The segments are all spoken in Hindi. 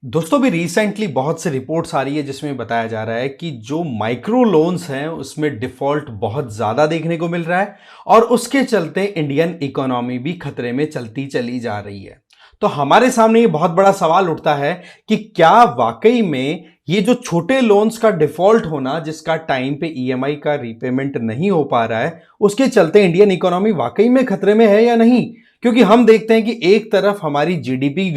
दोस्तों भी रिसेंटली बहुत से रिपोर्ट्स आ रही है जिसमें बताया जा रहा है कि जो माइक्रो लोन्स हैं उसमें डिफॉल्ट बहुत ज़्यादा देखने को मिल रहा है और उसके चलते इंडियन इकोनॉमी भी खतरे में चलती चली जा रही है। तो हमारे सामने ये बहुत बड़ा सवाल उठता है कि क्या वाकई में ये जो छोटे लोन्स का डिफॉल्ट होना जिसका टाइम पे ईएमआई का रीपेमेंट नहीं हो पा रहा है उसके चलते इंडियन इकोनॉमी वाकई में खतरे में है या नहीं। क्योंकि हम देखते हैं कि एक तरफ हमारी जीडीपी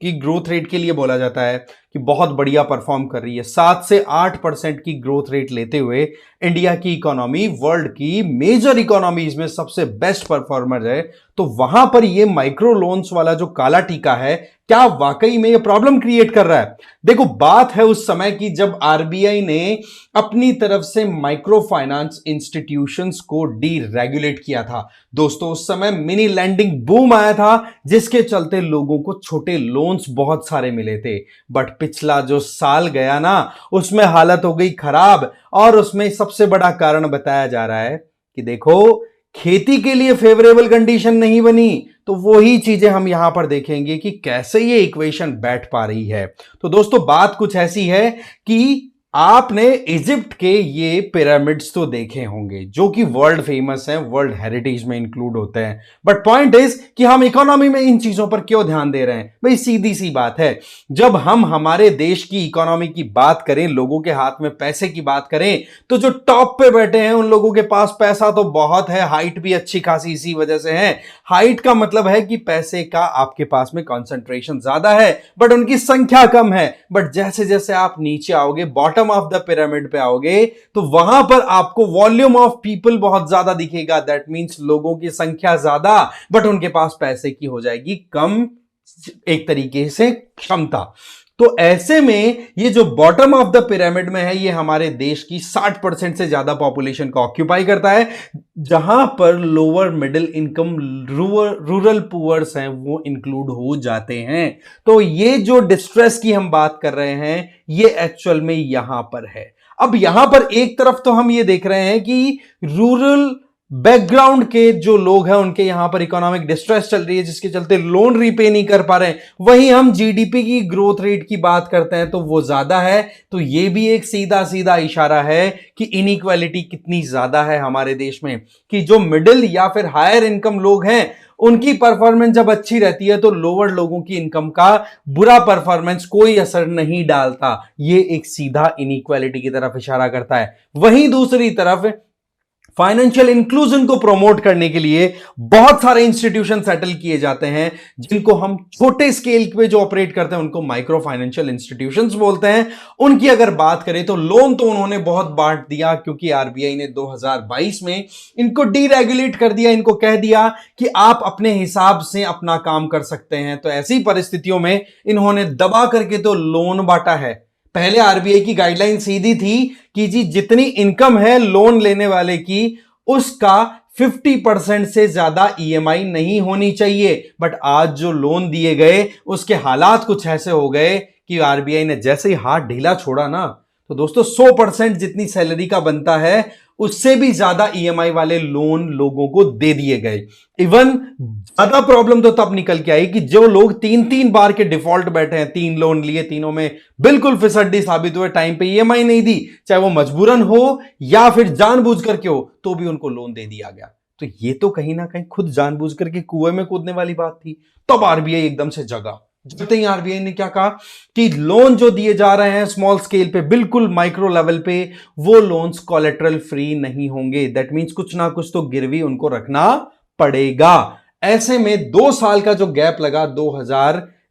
की ग्रोथ रेट के लिए बोला जाता है कि बहुत बढ़िया परफॉर्म कर रही है, 7 से 8% की ग्रोथ रेट लेते हुए इंडिया की इकोनॉमी वर्ल्ड की मेजर इकोनॉमीज में सबसे बेस्ट परफॉर्मर है। तो वहां पर ये माइक्रो लोन्स वाला जो काला टीका है क्या वाकई में ये प्रॉब्लम क्रिएट कर रहा है। देखो, बात है उस समय की जब आरबीआई ने अपनी तरफ से माइक्रो फाइनेंस इंस्टीट्यूशंस को डीरेगुलेट किया था। दोस्तों, उस समय मिनी लैंडिंग बूम आया था जिसके चलते लोगों को छोटे लोन्स बहुत सारे मिले थे। बट पिछला जो साल गया ना उसमें हालत हो गई खराब और उसमें सबसे बड़ा कारण बताया जा रहा है कि देखो, खेती के लिए फेवरेबल कंडीशन नहीं बनी। तो वही चीजें हम यहां पर देखेंगे कि कैसे ये इक्वेशन बैठ पा रही है। तो दोस्तों, बात कुछ ऐसी है कि आपने इजिप्ट के ये पिरामिड्स तो देखे होंगे जो कि वर्ल्ड फेमस हैं, वर्ल्ड हेरिटेज में इंक्लूड होते हैं। बट पॉइंट इज कि हम इकोनॉमी में इन चीजों पर क्यों ध्यान दे रहे हैं। भाई सीधी सी बात है, जब हम हमारे देश की इकोनॉमी की बात करें, लोगों के हाथ में पैसे की बात करें, तो जो टॉप पे बैठे हैं उन लोगों के पास पैसा तो बहुत है, हाइट भी अच्छी खासी इसी वजह से है। हाइट का मतलब है कि पैसे का आपके पास में कॉन्सेंट्रेशन ज्यादा है बट उनकी संख्या कम है। बट जैसे जैसे आप नीचे आओगे, बॉटम ऑफ द पिरामिड पे आओगे, तो वहां पर आपको वॉल्यूम ऑफ पीपल बहुत ज्यादा दिखेगा। दैट मींस लोगों की संख्या ज्यादा बट उनके पास पैसे की हो जाएगी कम, एक तरीके से क्षमता। तो ऐसे में ये जो बॉटम ऑफ द पिरामिड में है ये हमारे देश की 60% से ज्यादा पॉपुलेशन को ऑक्यूपाई करता है, जहां पर lower middle income rural poors हैं वो इंक्लूड हो जाते हैं। तो ये जो डिस्ट्रेस की हम बात कर रहे हैं ये एक्चुअल में यहां पर है। अब यहां पर एक तरफ तो हम ये देख रहे हैं कि रूरल बैकग्राउंड के जो लोग हैं उनके यहां पर इकोनॉमिक डिस्ट्रेस चल रही है जिसके चलते लोन रीपे नहीं कर पा रहे हैं। वहीं हम जीडीपी की ग्रोथ रेट की बात करते हैं तो वो ज्यादा है। तो ये भी एक सीधा सीधा इशारा है कि इनइक्वालिटी कितनी ज्यादा है हमारे देश में, कि जो मिडिल या फिर हायर इनकम लोग हैं उनकी परफॉर्मेंस जब अच्छी रहती है तो लोअर लोगों की इनकम का बुरा परफॉर्मेंस कोई असर नहीं डालता। ये एक सीधा इनइक्वालिटी की तरफ इशारा करता है। वहीं दूसरी तरफ फाइनेंशियल इंक्लूजन को प्रमोट करने के लिए बहुत सारे इंस्टीट्यूशन सेटल किए जाते हैं जिनको हम छोटे स्केल पे जो ऑपरेट करते हैं उनको माइक्रो फाइनेंशियल इंस्टीट्यूशंस बोलते हैं। उनकी अगर बात करें तो लोन तो उन्होंने बहुत बांट दिया क्योंकि आरबीआई ने 2022 में इनको डीरेगुलेट कर दिया, इनको कह दिया कि आप अपने हिसाब से अपना काम कर सकते हैं। तो ऐसी परिस्थितियों में इन्होंने दबा करके तो लोन बांटा है। पहले आरबीआई की गाइडलाइन सीधी थी कि जी जितनी इनकम है लोन लेने वाले की उसका 50% से ज्यादा ईएमआई नहीं होनी चाहिए। बट आज जो लोन दिए गए उसके हालात कुछ ऐसे हो गए कि आरबीआई ने जैसे ही हाथ ढीला छोड़ा ना, तो दोस्तों 100% जितनी सैलरी का बनता है उससे भी ज्यादा ईएमआई वाले लोन लोगों को दे दिए गए। इवन ज्यादा प्रॉब्लम तो तब निकल के आई कि जो लोग 3-3 बार के डिफॉल्ट बैठे हैं, 3 लोन लिए, तीनों में बिल्कुल फिसड्डी साबित हुए, टाइम पे ईएमआई नहीं दी, चाहे वो मजबूरन हो या फिर जानबूझ करके हो, तो भी उनको लोन दे दिया गया। तो ये तो कहीं ना कहीं खुद जानबूझ करके कुएं में कूदने वाली बात थी। तब आरबीआई एकदम से जगा। जब ही आरबीआई ने क्या कहा कि लोन जो दिए जा रहे हैं स्मॉल स्केल पे, बिल्कुल माइक्रो लेवल पे, वो लोन्स कोलेटरल फ्री नहीं होंगे। दैट मींस कुछ ना कुछ तो गिरवी उनको रखना पड़ेगा। ऐसे में 2 साल का जो गैप लगा,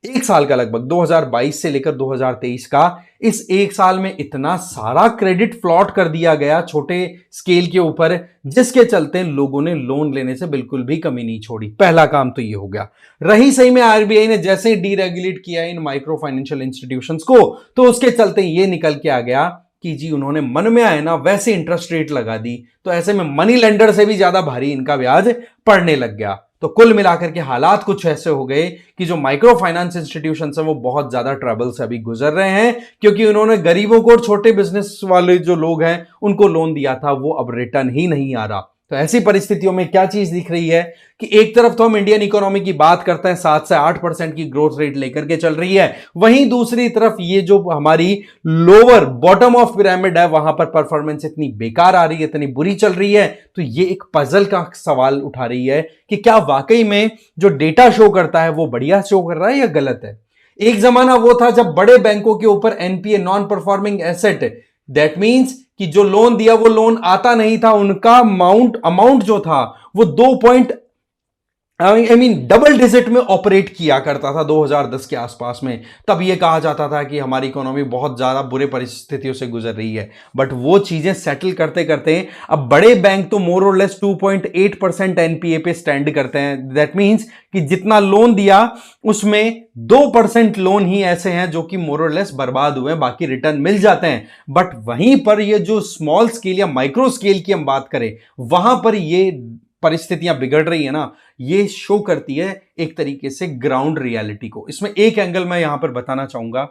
1 साल का लगभग 2022 से लेकर 2023 का, इस 1 साल में इतना सारा क्रेडिट फ्लॉट कर दिया गया छोटे स्केल के ऊपर जिसके चलते लोगों ने लोन लेने से बिल्कुल भी कमी नहीं छोड़ी। पहला काम तो ये हो गया। रही सही में आरबीआई ने जैसे ही डीरेगुलेट किया इन माइक्रो फाइनेंशियल इंस्टीट्यूशंस को, तो उसके चलते ये निकल के आ गया कि जी उन्होंने मन में आए ना वैसे इंटरेस्ट रेट लगा दी। तो ऐसे में मनी लेंडर से भी ज्यादा भारी इनका ब्याज पड़ने लग गया। तो कुल मिलाकर के हालात कुछ ऐसे हो गए कि जो माइक्रो फाइनेंस इंस्टीट्यूशन है वो बहुत ज्यादा ट्रबल से अभी गुजर रहे हैं क्योंकि उन्होंने गरीबों को और छोटे बिजनेस वाले जो लोग हैं उनको लोन दिया था वो अब रिटर्न ही नहीं आ रहा। तो ऐसी परिस्थितियों में क्या चीज दिख रही है कि एक तरफ तो हम इंडियन इकोनॉमी की बात करते हैं 7 से 8% की ग्रोथ रेट लेकर के चल रही है, वहीं दूसरी तरफ ये जो हमारी लोअर बॉटम ऑफ पिरामिड है वहां पर परफॉर्मेंस इतनी बेकार आ रही है, इतनी बुरी चल रही है। तो ये एक पजल का सवाल उठा रही है कि क्या वाकई में जो डेटा शो करता है वो बढ़िया शो कर रहा है या गलत है। एक जमाना वो था जब बड़े बैंकों के ऊपर NPA, non performing asset, that means कि जो लोन दिया वो लोन आता नहीं था, उनका अमाउंट जो था वो 2 डबल डिजिट में ऑपरेट किया करता था 2010 के आसपास में। तब यह कहा जाता था कि हमारी इकोनॉमी बहुत ज्यादा बुरे परिस्थितियों से गुजर रही है। बट वो चीजें सेटल करते करते अब बड़े बैंक तो मोर और लेस 2.8% एनपीए पे स्टैंड करते हैं। दैट मींस कि जितना लोन दिया उसमें 2% लोन ही ऐसे हैं जो कि मोर और लेस बर्बाद हुए हैं, बाकी रिटर्न मिल जाते हैं। बट वहीं पर ये जो स्मॉल स्केल या माइक्रो स्केल की हम बात करें, वहां पर ये परिस्थितियां बिगड़ रही है ना, ये शो करती है एक तरीके से ग्राउंड रियलिटी को। इसमें एक एंगल मैं यहां पर बताना चाहूंगा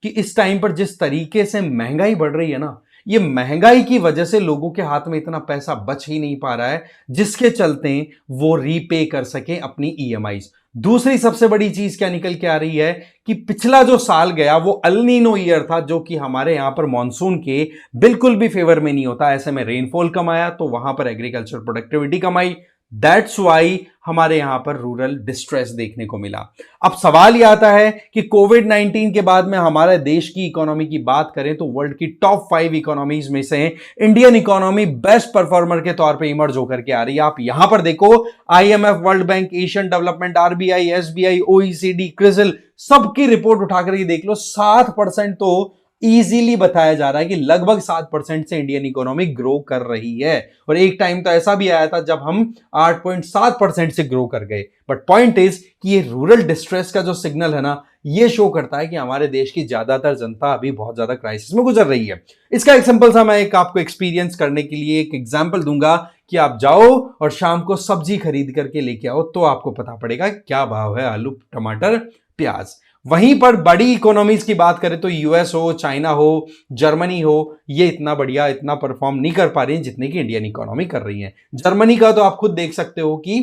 कि इस टाइम पर जिस तरीके से महंगाई बढ़ रही है ना, ये महंगाई की वजह से लोगों के हाथ में इतना पैसा बच ही नहीं पा रहा है जिसके चलते वो रीपे कर सके अपनी ईएमआईज। दूसरी सबसे बड़ी चीज क्या निकल के आ रही है कि पिछला जो साल गया वो अल नीनो ईयर था, जो कि हमारे यहां पर मॉनसून के बिल्कुल भी फेवर में नहीं होता। ऐसे में रेनफॉल कम आया तो वहां पर agriculture productivity come I. That's why हमारे यहां पर रूरल डिस्ट्रेस देखने को मिला। अब सवाल यह आता है कि कोविड-19 के बाद में हमारे देश की इकोनॉमी की बात करें तो वर्ल्ड की टॉप 5 इकोनॉमीज में से इंडियन इकोनॉमी बेस्ट परफॉर्मर के तौर पे इमर्ज होकर के आ रही है। आप यहां पर देखो, IMF, world bank, Asian development, RBI, SBI, OECD, CRISIL, सबकी रिपोर्ट उठाकर ये देख लो, 7% तो इजीली बताया जा रहा है कि लगभग 7% से इंडियन इकोनॉमी ग्रो कर रही है। और एक टाइम तो ऐसा भी आया था जब हम 8.7% से ग्रो कर गए। बट पॉइंट इज कि ये रूरल डिस्ट्रेस का जो सिग्नल है ना, ये शो करता है कि हमारे देश की ज्यादातर जनता अभी बहुत ज्यादा क्राइसिस में गुजर रही है। इसका एक सिंपल सा मैं एक आपको एक्सपीरियंस करने के लिए एक एग्जांपल दूंगा कि आप जाओ और शाम को सब्जी खरीद करके लेके आओ तो आपको पता पड़ेगा क्या भाव है आलू, टमाटर, प्याज। वहीं पर बड़ी इकोनॉमीज की बात करें तो यूएस हो, चाइना हो, जर्मनी हो, ये इतना बढ़िया, इतना परफॉर्म नहीं कर पा रही है जितने की इंडियन इकोनॉमी कर रही है। जर्मनी का तो आप खुद देख सकते हो कि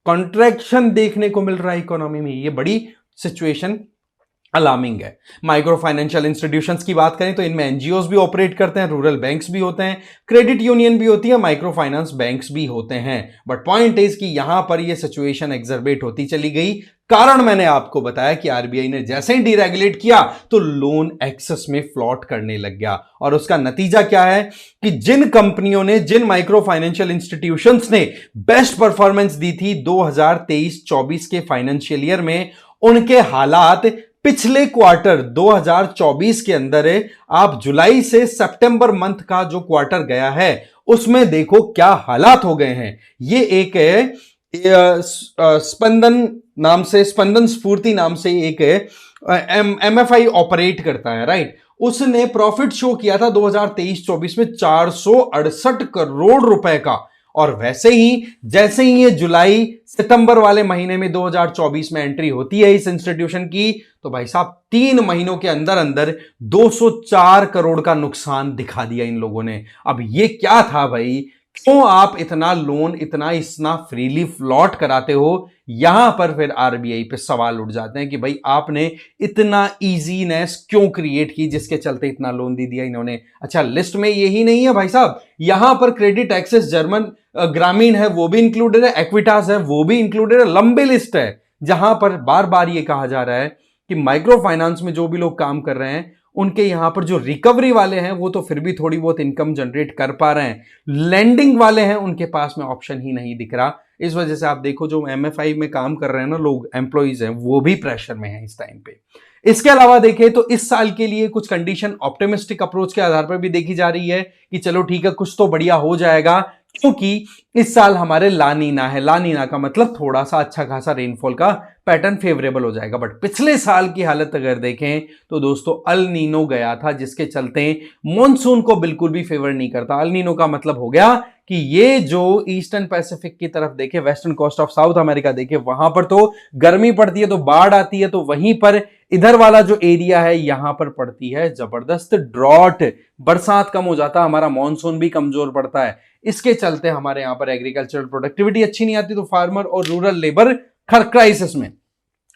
कॉन्ट्रैक्शन देखने को मिल रहा है इकोनॉमी में। ये बड़ी सिचुएशन अलार्मिंग है। माइक्रो फाइनेंशियल इंस्टीट्यूशंस की बात करें तो इनमें एनजीओज भी ऑपरेट करते हैं, रूरल बैंक्स भी होते हैं, क्रेडिट यूनियन भी होती है, माइक्रो फाइनेंस बैंक्स भी होते हैं। बट पॉइंट इज कि यहां पर यह सिचुएशन एग्जर्बेट होती चली गई। कारण मैंने आपको बताया कि आरबीआई ने जैसे ही डीरेगुलेट किया तो लोन एक्सेस में फ्लॉट करने लग गया। और उसका नतीजा क्या है कि जिन कंपनियों ने, जिन माइक्रो फाइनेंशियल इंस्टीट्यूशंस ने बेस्ट परफॉर्मेंस दी थी 2023-24 के फाइनेंशियल ईयर में, उनके हालात पिछले क्वार्टर 2024 के अंदर है। आप जुलाई से सितंबर मंथ का जो क्वार्टर गया है उसमें देखो क्या हालात हो गए हैं। ये एक स्पंदन स्फूर्ति नाम से एक एमएफआई ऑपरेट करता है, राइट। उसने प्रॉफिट शो किया था 2023-24 में 468 करोड़ रुपए का। और वैसे ही जैसे ही ये जुलाई सितंबर वाले महीने में 2024 में एंट्री होती है इस इंस्टीट्यूशन की, तो भाई साहब 3 महीनों के अंदर अंदर 204 करोड़ का नुकसान दिखा दिया इन लोगों ने। अब ये क्या था भाई, क्यों आप इतना लोन इतना फ्रीली फ्लॉट कराते हो? यहां पर फिर आरबीआई पे सवाल उठ जाते हैं कि भाई आपने इतना इजीनेस क्यों क्रिएट की जिसके चलते इतना लोन दे दिया इन्होंने। अच्छा, लिस्ट में यही नहीं है भाई साहब, यहां पर क्रेडिट एक्सेस जर्मन ग्रामीण है वो भी इंक्लूडेड है, एक्विटास है वो भी इंक्लूडेड है, लंबी लिस्ट है जहां पर बार बार ये कहा जा रहा है कि माइक्रो फाइनेंस में जो भी लोग काम कर रहे हैं उनके यहां पर जो रिकवरी वाले हैं वो तो फिर भी थोड़ी बहुत इनकम जनरेट कर पा रहे हैं, लैंडिंग वाले हैं उनके पास में ऑप्शन ही नहीं दिख रहा। इस वजह से आप देखो जो एमएफआई में काम कर रहे हैं ना लोग, एम्प्लॉइज हैं, वो भी प्रेशर में हैं इस टाइम पे। इसके अलावा देखें तो इस साल के लिए कुछ कंडीशन ऑप्टिमिस्टिक अप्रोच के आधार पर भी देखी जा रही है कि चलो ठीक है कुछ तो बढ़िया हो जाएगा, क्योंकि इस साल हमारे लानीना है। लानीना का मतलब थोड़ा सा अच्छा खासा रेनफॉल का पैटर्न फेवरेबल हो जाएगा। बट पिछले साल की हालत अगर देखें तो दोस्तों अल नीनो गया था जिसके चलते मॉनसून को बिल्कुल भी फेवर नहीं करता। अल नीनो का मतलब हो गया कि ये जो ईस्टर्न पैसिफिक की तरफ देखे, western coast of South America देखे, वहां पर तो गर्मी पड़ती है तो बाढ़ आती है, तो वहीं पर इधर वाला जो एरिया है यहां पर पड़ती है जबरदस्त ड्रॉट, बरसात कम हो जाता है, हमारा मॉनसून भी कमजोर पड़ता है। इसके चलते हमारे यहां पर एग्रीकल्चरल प्रोडक्टिविटी अच्छी नहीं आती, तो फार्मर और रूरल लेबर क्राइसिस में।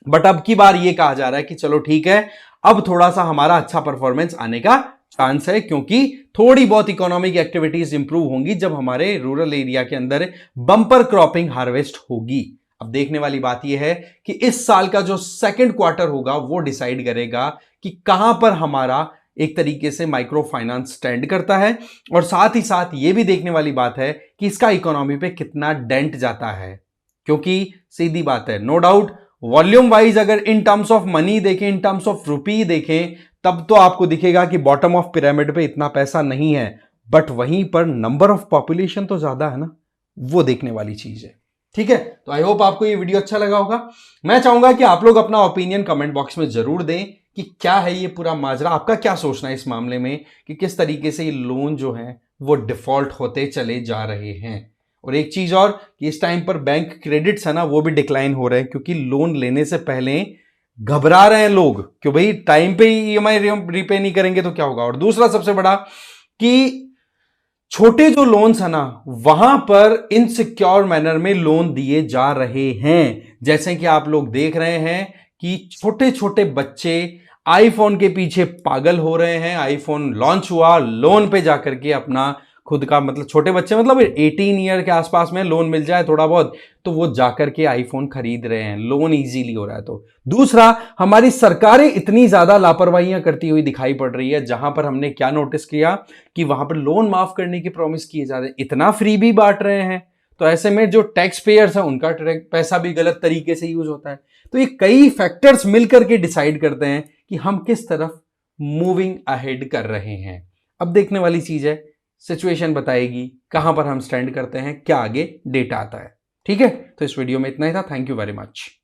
बट अब की बार ये कहा जा रहा है कि चलो ठीक है, अब थोड़ा सा हमारा अच्छा परफॉर्मेंस आने का चांस है, क्योंकि थोड़ी बहुत इकोनॉमिक एक्टिविटीज इंप्रूव होंगी जब हमारे रूरल एरिया के अंदर बंपर क्रॉपिंग हार्वेस्ट होगी। अब देखने वाली बात यह है कि इस साल का जो सेकंड क्वार्टर होगा वो डिसाइड करेगा कि कहां पर हमारा एक तरीके से माइक्रो फाइनेंस स्टैंड करता है, और साथ ही साथ यह भी देखने वाली बात है कि इसका इकोनॉमी पे कितना डेंट जाता है। क्योंकि सीधी बात है, नो डाउट वॉल्यूम वाइज अगर इन टर्म्स ऑफ मनी देखें, इन टर्म्स ऑफ रुपी देखें, तब तो आपको दिखेगा कि बॉटम ऑफ पिरामिड पे इतना पैसा नहीं है, बट वहीं पर नंबर ऑफ पॉपुलेशन तो ज्यादा है ना, वो देखने वाली चीज है। ठीक है, तो आई होप आपको ये वीडियो अच्छा लगा होगा। मैं चाहूंगा कि आप लोग अपना ओपिनियन कमेंट बॉक्स में जरूर दें कि क्या है ये पूरा माजरा, आपका क्या सोचना है इस मामले में कि किस तरीके से ये लोन जो है वो डिफॉल्ट होते चले जा रहे हैं। और एक चीज और कि इस टाइम पर बैंक क्रेडिट्स है ना वो भी डिक्लाइन हो रहे हैं, क्योंकि लोन लेने से पहले घबरा रहे हैं लोग कि भाई टाइम पे ईएमआई रीपे नहीं करेंगे तो क्या होगा। और दूसरा सबसे बड़ा कि छोटे जो लोन्स है ना वहां पर इनसिक्योर मैनर में लोन दिए जा रहे हैं। जैसे कि आप लोग देख रहे हैं कि छोटे छोटे बच्चे आईफोन के पीछे पागल हो रहे हैं। आईफोन लॉन्च हुआ, लोन पे जाकर के अपना खुद का, मतलब छोटे बच्चे मतलब 18 ईयर के आसपास में लोन मिल जाए थोड़ा बहुत, तो वो जाकर के आईफोन खरीद रहे हैं, लोन इजीली हो रहा है। तो दूसरा, हमारी सरकारें इतनी ज्यादा लापरवाहियां करती हुई दिखाई पड़ रही है, जहां पर हमने क्या नोटिस किया कि वहां पर लोन माफ करने की प्रॉमिस किए जा रहे हैं, इतना फ्री भी बांट रहे हैं। तो ऐसे में जो टैक्स पेयर्स हैं उनका पैसा भी गलत तरीके से यूज होता है। तो ये कई फैक्टर्स मिलकर के डिसाइड करते हैं कि हम किस तरफ मूविंग अहेड कर रहे हैं। अब देखने वाली चीज है, सिचुएशन बताएगी कहां पर हम स्टैंड करते हैं, क्या आगे डेटा आता है। ठीक है, तो इस वीडियो में इतना ही था। Thank you very much.